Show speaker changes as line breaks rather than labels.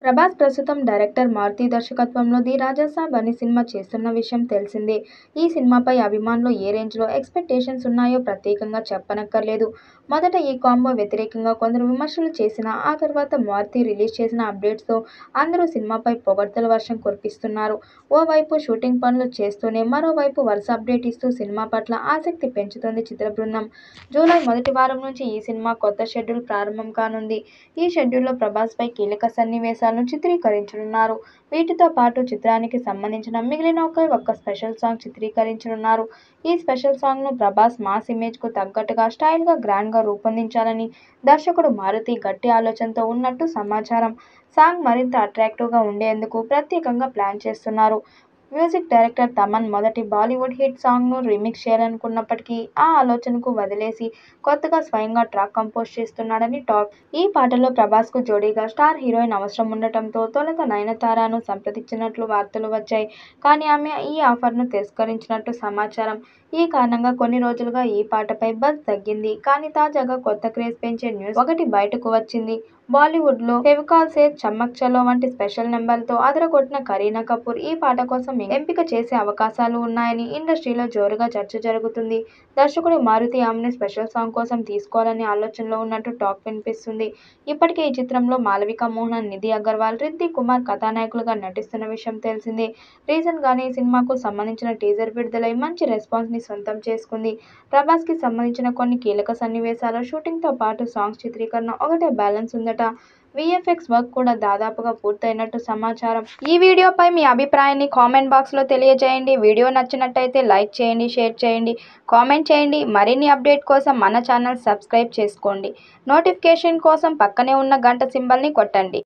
ప్రభాస్ ప్రస్తుతం డైరెక్టర్ మారుతి దర్శకత్వంలో ది రాజాసాబ్ అనే సినిమా చేస్తున్న విషయం తెలిసిందే. ఈ సినిమాపై అభిమానులు ఏ రేంజ్లో ఎక్స్పెక్టేషన్స్ ఉన్నాయో ప్రత్యేకంగా చెప్పనక్కర్లేదు. మొదట ఈ కాంబో వ్యతిరేకంగా కొందరు విమర్శలు చేసినా ఆ తర్వాత మారుతి రిలీజ్ చేసిన అప్డేట్స్తో అందరూ సినిమాపై పొగడ్తల వర్షం కురిపిస్తున్నారు. ఓవైపు షూటింగ్ పనులు చేస్తూనే మరోవైపు వరుస అప్డేట్ ఇస్తూ సినిమా పట్ల ఆసక్తి పెంచుతోంది చిత్ర బృందం. జూలై మొదటి వారం నుంచి ఈ సినిమా కొత్త షెడ్యూల్ ప్రారంభం కానుంది. ఈ షెడ్యూల్లో ప్రభాస్పై కీలక సన్నివేశాలను చిత్రీకరించనున్నారు. వీటితో పాటు చిత్రానికి సంబంధించిన మిగిలిన ఒక్క స్పెషల్ సాంగ్ చిత్రీకరించనున్నారు. ఈ స్పెషల్ సాంగ్ను ప్రభాస్ మాస్ ఇమేజ్కు తగ్గట్టుగా స్టైల్గా గ్రాండ్గా రూపొందించాలని దర్శకుడు మారుతి గట్టి ఆలోచనతో ఉన్నట్టు సమాచారం. సాంగ్ మరింత అట్రాక్టివ్గా ఉండేందుకు ప్రత్యేకంగా ప్లాన్ చేస్తున్నారు. మ్యూజిక్ డైరెక్టర్ తమన్ మొదటి బాలీవుడ్ హిట్ సాంగ్ను రీమిక్స్ చేయాలనుకున్నప్పటికీ ఆ ఆలోచనకు వదిలేసి కొత్తగా స్వయంగా ట్రాక్ కంపోజ్ చేస్తున్నాడని టాక్. ఈ పాటలో ప్రభాస్కు జోడీగా స్టార్ హీరోయిన్ అవసరం ఉండటంతో తొలుత నయనతారను సంప్రదించినట్లు వార్తలు వచ్చాయి. కానీ ఆమె ఈ ఆఫర్ను తిరస్కరించినట్టు సమాచారం. ఈ కారణంగా కొన్ని రోజులుగా ఈ పాటపై బజ్ తగ్గింది. కానీ తాజాగా కొత్త క్రేజ్ పెంచే న్యూస్ ఒకటి బయటకు వచ్చింది. బాలీవుడ్లో ఫెవికాల్ సే చమక్ చలో వంటి స్పెషల్ నెంబర్లతో అదరగొట్టిన కరీనా కపూర్ ఈ పాట కోసం ఎంపిక చేసే అవకాశాలు ఉన్నాయని ఇండస్ట్రీలో జోరుగా చర్చ జరుగుతుంది. దర్శకుడు మారుతి ఆమెను స్పెషల్ సాంగ్ కోసం తీసుకోవాలనే ఆలోచనలో ఉన్నట్టు టాక్ వినిపిస్తుంది. ఇప్పటికే ఈ చిత్రంలో మాళవిక మోహన్, నిధి అగర్వాల్, రిద్దిక్ కుమార్ కథానాయకులుగా నటిస్తున్న విషయం తెలిసిందే. రీసెంట్గానే ఈ సినిమాకు సంబంధించిన టీజర్ విడుదలై మంచి రెస్పాన్స్ని సొంతం చేసుకుంది. ప్రభాస్కి సంబంధించిన కొన్ని కీలక సన్నివేశాల షూటింగ్తో పాటు సాంగ్స్ చిత్రీకరణ ఒకటే బ్యాలెన్స్ ఉందట. విఎఫ్ఎక్స్ వర్క్ కూడా దాదాపుగా పూర్తయినట్టు సమాచారం. ఈ వీడియోపై మీ అభిప్రాయాన్ని కామెంట్ బాక్స్లో తెలియజేయండి. వీడియో నచ్చినట్టయితే లైక్ చేయండి, షేర్ చేయండి, కామెంట్ చేయండి. మరిన్ని అప్డేట్ కోసం మన ఛానల్ సబ్స్క్రైబ్ చేసుకోండి. నోటిఫికేషన్ కోసం పక్కనే ఉన్న గంట సింబల్ని కొట్టండి.